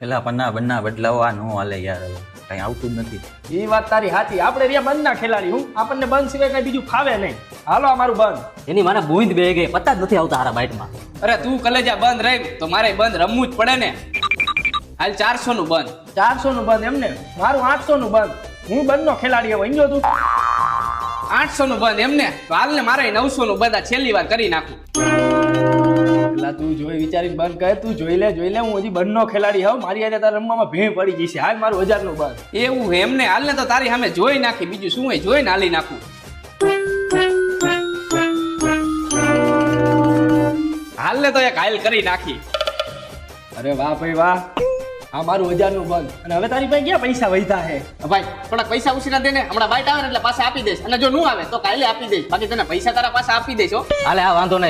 પેલા પન્ના બન્ના બદલાવા નો હાલે યાર, હવે કઈ આવતું જ નથી. એ વાત તારી સાચી. આપણે રહ્યા બંધ ના ખેલાડી. હું આપણને બંધ સિવાય કઈ બીજું ફાવે નહીં. હાલો અમારું બંધ. એની મને બૂંદ બે ગઈ, પતા જ નથી આવતા હારા બાઇટમાં. અરે તું કલેજા બંધ રહી તો મારે બંધ રમવું જ પડે ને. હાલ 400 નું બંધ. 400 નું બંધ એમને? મારું 800 નું બંધ. હું બંધ નો ખેલાડી હવે સમજો તું. 800 નું બંધ એમને? તો હાલ ને મારે 900 નું બંધ આ છેલ્લી વાર કરી નાખું. પેલા તું જોઈ વિચારીને બંધ કરે. તું જોઈ લે. હું હજી બંધ નો ખેલાડી હોઉં. મારી આજે તારા રમવામાં ભેં પડી ગઈ છે. હાલ મારું 1000 નું બંધ. એવું એમને? હાલ ને તો તારી સામે જોઈ નાખી, બીજું શું હોય, જોઈને હાલી નાખું. હાલ ને તો એક હાલ કરી નાખી. અરે વાહ ભાઈ વાહ. આ મારું 1000 નું બંધ. અને હવે તારી પાસે ક્યાં પૈસા વધ્યા હે? ભાઈ થોડાક પૈસા ઉછીના દે ને, હમણાં બાઈટ આવે ને એટલે પાછા આપી દઈશ. અને જો નું આવે તો કાલે આપી દઈશ, બાકી તને પૈસા તારા પાસે આપી દઈશ હો. હાલે હા, વાંધો નહીં.